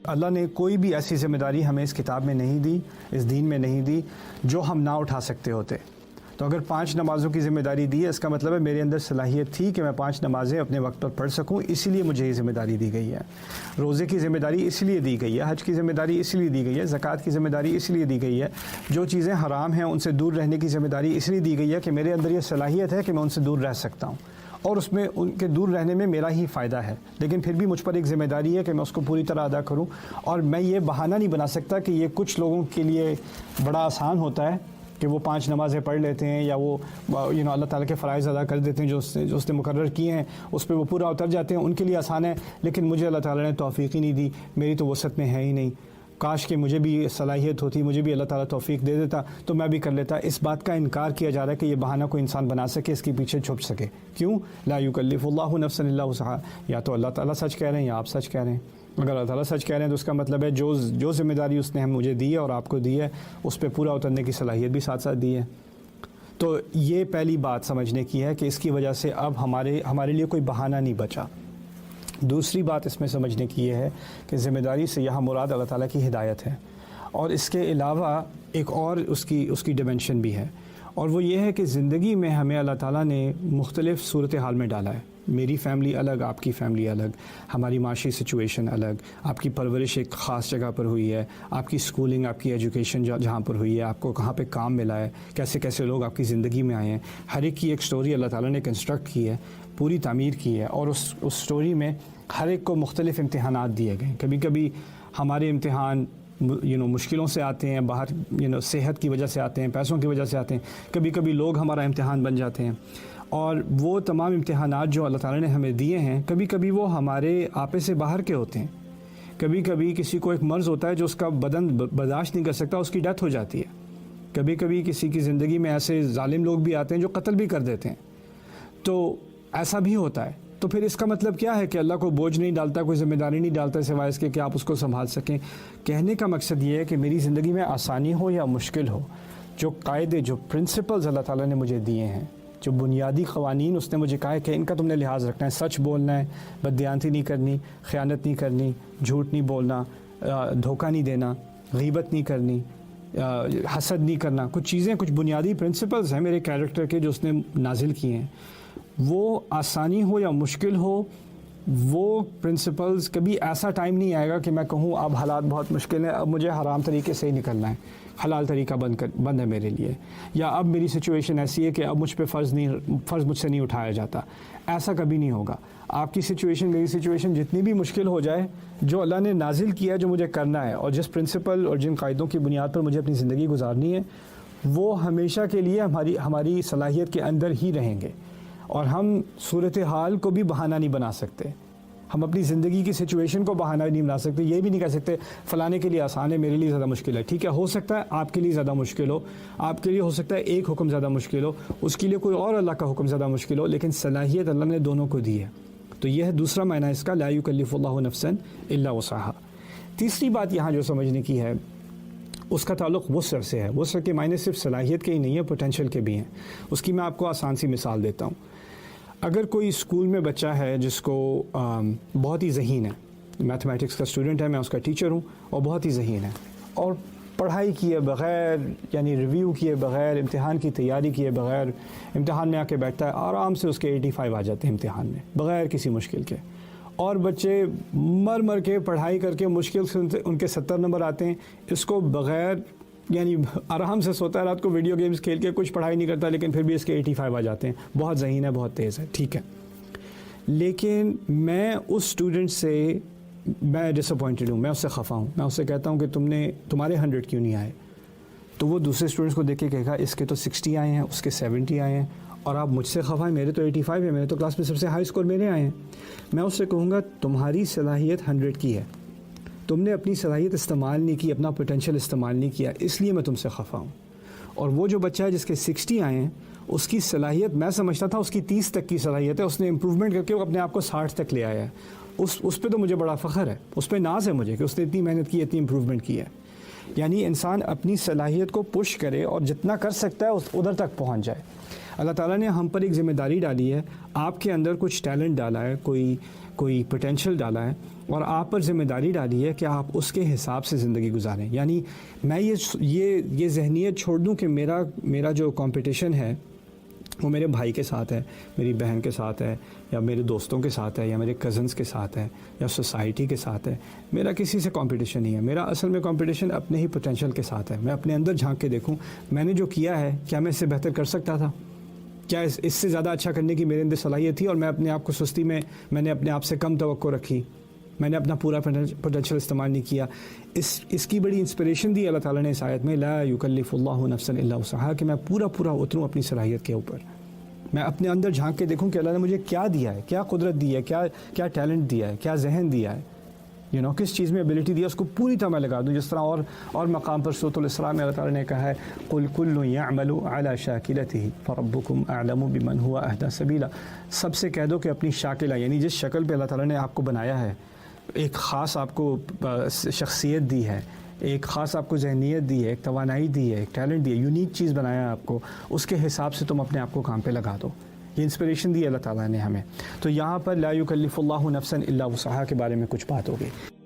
اللہ نے کوئی بھی ایسی ذمہ داری ہمیں اس کتاب میں نہیں دی، اس دین میں نہیں دی جو ہم نہ اٹھا سکتے ہوتے۔ تو اگر 5 نمازوں کی ذمہ داری دی ہے، اس کا مطلب ہے میرے اندر صلاحیت تھی کہ میں 5 نمازیں اپنے وقت پر پڑھ سکوں، اسی لیے مجھے یہ ذمہ داری دی گئی ہے۔ روزے کی ذمہ داری اس لیے دی گئی ہے، حج کی ذمہ داری اس لیے دی گئی ہے، زکوٰۃ کی ذمہ داری اس لیے دی گئی ہے، جو چیزیں حرام ہیں ان سے دور رہنے کی ذمہ داری اس لیے دی گئی ہے کہ میرے اندر یہ صلاحیت ہے کہ میں ان سے دور رہ سکتا ہوں، اور اس میں ان کے دور رہنے میں میرا ہی فائدہ ہے، لیکن پھر بھی مجھ پر ایک ذمہ داری ہے کہ میں اس کو پوری طرح ادا کروں۔ اور میں یہ بہانہ نہیں بنا سکتا کہ یہ کچھ لوگوں کے لیے بڑا آسان ہوتا ہے کہ وہ 5 نمازیں پڑھ لیتے ہیں، یا وہ اللہ تعالیٰ کے فرائض ادا کر دیتے ہیں جو اس نے مقرر کیے ہیں، اس پہ وہ پورا اتر جاتے ہیں، ان کے لیے آسان ہے، لیکن مجھے اللہ تعالیٰ نے توفیق ہی نہیں دی، میری تو وسعت میں ہے ہی نہیں، کاش کہ مجھے بھی صلاحیت ہوتی، مجھے بھی اللہ تعالیٰ توفیق دے دیتا تو میں بھی کر لیتا۔ اس بات کا انکار کیا جا رہا ہے کہ یہ بہانہ کوئی انسان بنا سکے، اس کے پیچھے چھپ سکے۔ کیوں؟ لا یکلف اللہ نفسا الا وسعها، یا تو اللہ تعالیٰ سچ کہہ رہے ہیں یا آپ سچ کہہ رہے ہیں۔ اگر اللہ تعالیٰ سچ کہہ رہے ہیں تو اس کا مطلب ہے جو ذمہ داری اس نے مجھے دی ہے اور آپ کو دی ہے، اس پہ پورا اترنے کی صلاحیت بھی ساتھ ساتھ دی ہے۔ تو یہ پہلی بات سمجھنے کی ہے کہ اس کی وجہ سے اب ہمارے لیے کوئی بہانہ نہیں بچا۔ دوسری بات اس میں سمجھنے کی یہ ہے کہ ذمہ داری سے یہاں مراد اللہ تعالیٰ کی ہدایت ہے، اور اس کے علاوہ ایک اور اس کی ڈیمنشن بھی ہے، اور وہ یہ ہے کہ زندگی میں ہمیں اللہ تعالیٰ نے مختلف صورتحال میں ڈالا ہے۔ میری فیملی الگ، آپ کی فیملی الگ، ہماری معاشی سچویشن الگ، آپ کی پرورش ایک خاص جگہ پر ہوئی ہے، آپ کی اسکولنگ، آپ کی ایجوکیشن جہاں پر ہوئی ہے، آپ کو کہاں پہ کام ملا ہے، کیسے کیسے لوگ آپ کی زندگی میں آئے ہیں، ہر ایک کی ایک سٹوری اللہ تعالیٰ نے کنسٹرکٹ کی ہے، پوری تعمیر کی ہے، اور اس سٹوری میں ہر ایک کو مختلف امتحانات دیے گئے۔ کبھی کبھی ہمارے امتحان مشکلوں سے آتے ہیں، باہر صحت کی وجہ سے آتے ہیں، پیسوں کی وجہ سے آتے ہیں، کبھی کبھی لوگ ہمارا امتحان بن جاتے ہیں، اور وہ تمام امتحانات جو اللہ تعالیٰ نے ہمیں دیے ہیں، کبھی کبھی وہ ہمارے آپے سے باہر کے ہوتے ہیں۔ کبھی کبھی کسی کو ایک مرض ہوتا ہے جو اس کا بدن برداشت نہیں کر سکتا، اس کی ڈیتھ ہو جاتی ہے۔ کبھی کبھی کسی کی زندگی میں ایسے ظالم لوگ بھی آتے ہیں جو قتل بھی کر دیتے ہیں، تو ایسا بھی ہوتا ہے۔ تو پھر اس کا مطلب کیا ہے کہ اللہ کو بوجھ نہیں ڈالتا، کوئی ذمہ داری نہیں ڈالتا سوائے اس کے کہ آپ اس کو سنبھال سکیں۔ کہنے کا مقصد یہ ہے کہ میری زندگی میں آسانی ہو یا مشکل ہو، جو قاعدے، جو پرنسپلز اللہ تعالیٰ نے مجھے دیے ہیں، جو بنیادی قوانین اس نے مجھے کہا ہے کہ ان کا تم نے لحاظ رکھنا ہے، سچ بولنا ہے، بددیانتی نہیں کرنی، خیانت نہیں کرنی، جھوٹ نہیں بولنا، دھوکہ نہیں دینا، غیبت نہیں کرنی، حسد نہیں کرنا، کچھ چیزیں، کچھ بنیادی پرنسپلز ہیں میرے کیریکٹر کے جو اس نے نازل کیے ہیں۔ وہ آسانی ہو یا مشکل ہو، وہ پرنسپلز کبھی ایسا ٹائم نہیں آئے گا کہ میں کہوں اب حالات بہت مشکل ہیں، اب مجھے حرام طریقے سے ہی نکلنا ہے، حلال طریقہ بند ہے میرے لیے، یا اب میری سچویشن ایسی ہے کہ اب مجھ پہ فرض مجھ سے نہیں اٹھایا جاتا۔ ایسا کبھی نہیں ہوگا۔ آپ کی سچویشن، میری سچویشن جتنی بھی مشکل ہو جائے، جو اللہ نے نازل کیا ہے، جو مجھے کرنا ہے، اور جس پرنسپل اور جن قاعدوں کی بنیاد پر مجھے اپنی زندگی گزارنی ہے، وہ ہمیشہ کے لیے ہماری صلاحیت کے اندر ہی رہیں گے، اور ہم صورتحال کو بھی بہانہ نہیں بنا سکتے۔ ہم اپنی زندگی کی سچویشن کو بہانہ نہیں بنا سکتے، یہ بھی نہیں کہہ سکتے فلانے کے لیے آسان ہے، میرے لیے زیادہ مشکل ہے۔ ٹھیک ہے، ہو سکتا ہے آپ کے لیے زیادہ مشکل ہو، آپ کے لیے ہو سکتا ہے ایک حکم زیادہ مشکل ہو، اس کے لیے کوئی اور اللہ کا حکم زیادہ مشکل ہو، لیکن صلاحیت اللہ نے دونوں کو دی ہے۔ تو یہ ہے دوسرا معنی اس کا، لا یکلف اللہ نفسا الا وسعها۔ تیسری بات یہاں جو سمجھنے کی ہے، اس کا تعلق وسع سے ہے۔ وسع کے معنی صرف صلاحیت کے ہی نہیں ہے، پوٹینشیل کے بھی ہیں۔ اس کی میں آپ کو آسان سی مثال دیتا ہوں۔ اگر کوئی اسکول میں بچہ ہے جس کو بہت ہی ذہین ہے، میتھمیٹکس کا اسٹوڈنٹ ہے، میں اس کا ٹیچر ہوں، اور بہت ہی ذہین ہے، اور پڑھائی کیے بغیر، یعنی ریویو کیے بغیر، امتحان کی تیاری کیے بغیر امتحان میں آ کے بیٹھتا ہے، آرام سے اس کے 85 آ جاتے ہیں امتحان میں بغیر کسی مشکل کے، اور بچے مر کے پڑھائی کر کے مشکل سے ان کے 70 نمبر آتے ہیں، اس کو بغیر، یعنی آرام سے سوتا ہے رات کو، ویڈیو گیمز کھیل کے کچھ پڑھائی نہیں کرتا، لیکن پھر بھی اس کے 85 آ جاتے ہیں، بہت ذہین ہے، بہت تیز ہے، ٹھیک ہے۔ لیکن میں اس اسٹوڈنٹ سے میں ڈس اپوائنٹڈ ہوں، میں اس سے خفا ہوں، میں اس سے کہتا ہوں کہ تمہارے 100 کیوں نہیں آئے، تو وہ دوسرے اسٹوڈنٹس کو دیکھ کے کہے گا اس کے تو 60 آئے ہیں، اس کے 70 آئے ہیں، اور آپ مجھ سے خفا ہیں، میرے تو 85 ہے، میرے تو کلاس میں سب سے ہائی اسکور میرے آئے ہیں۔ میں اس سے کہوں گا تمہاری صلاحیت 100 کی ہے، تم نے اپنی صلاحیت استعمال نہیں کی، اپنا پوٹینشیل استعمال نہیں کیا، اس لیے میں تم سے خفا ہوں۔ اور وہ جو بچہ ہے جس کے 60 آئے ہیں، اس کی صلاحیت میں سمجھتا تھا اس کی 30 تک کی صلاحیت ہے، اس نے امپروومنٹ کر کے وہ اپنے آپ کو 60 تک لے آیا ہے، اس پہ تو مجھے بڑا فخر ہے، اس پہ ناز ہے مجھے کہ اس نے اتنی محنت کی، اتنی امپروومنٹ کی ہے۔ یعنی انسان اپنی صلاحیت کو پش کرے اور جتنا کر سکتا ہے ادھر تک پہنچ جائے۔ اللہ تعالیٰ نے ہم پر ایک ذمہ داری ڈالی ہے، آپ کے اندر کچھ ٹیلنٹ ڈالا ہے، کوئی پوٹینشیل ڈالا ہے اور آپ پر ذمہ داری ڈالی ہے کہ آپ اس کے حساب سے زندگی گزاریں. یعنی میں یہ ذہنیت چھوڑ دوں کہ میرا جو کمپٹیشن ہے وہ میرے بھائی کے ساتھ ہے, میری بہن کے ساتھ ہے, یا میرے دوستوں کے ساتھ ہے, یا میرے کزنس کے ساتھ ہے, یا سوسائٹی کے ساتھ ہے. میرا کسی سے کمپٹیشن نہیں ہے. میرا اصل میں کمپٹیشن اپنے ہی پوٹینشیل کے ساتھ ہے. میں اپنے اندر جھانک کے دیکھوں میں نے جو کیا ہے کیا میں اس سے بہتر کر سکتا تھا, کیا اس سے زیادہ اچھا کرنے کی میرے اندر صلاحیت تھی, اور میں اپنے آپ کو سستی میں نے اپنے آپ سے کم توقع رکھی, میں نے اپنا پورا پوٹینشیل استعمال نہیں کیا. اس کی بڑی انسپریشن دی اللہ تعالیٰ نے اس آیت میں, لا یکلف اللہ نفسا الا وسعہا, کہ میں پورا اتروں اپنی صلاحیت کے اوپر. میں اپنے اندر جھانک کے دیکھوں کہ اللہ نے مجھے کیا دیا ہے, کیا قدرت دی ہے, کیا ٹیلنٹ دیا ہے, کیا ذہن دیا ہے, کس چیز میں ایبلٹی دی ہے, اس کو پوری طرح میں لگا دوں. جس طرح اور مقام پر سورۃ الاسراء میں اللہ تعالیٰ نے کہا ہے, قل کل یعمل علی شاکلتہ فربکم اعلم بمن هو اہدی سبیلا. سب سے کہہ دو کہ اپنی شاکلہ, یعنی جس شکل پہ اللہ تعالیٰ نے آپ کو بنایا ہے, ایک خاص آپ کو شخصیت دی ہے, ایک خاص آپ کو ذہنیت دی ہے, ایک توانائی دی ہے, ایک ٹیلنٹ دی ہے, یونیک چیز بنایا ہے آپ کو, اس کے حساب سے تم اپنے آپ کو کام پہ لگا دو. یہ انسپریشن دی اللہ تعالیٰ نے ہمیں. تو یہاں پر لا یکلف اللہ نفسا الا وسعہا کے بارے میں کچھ بات ہو گئی.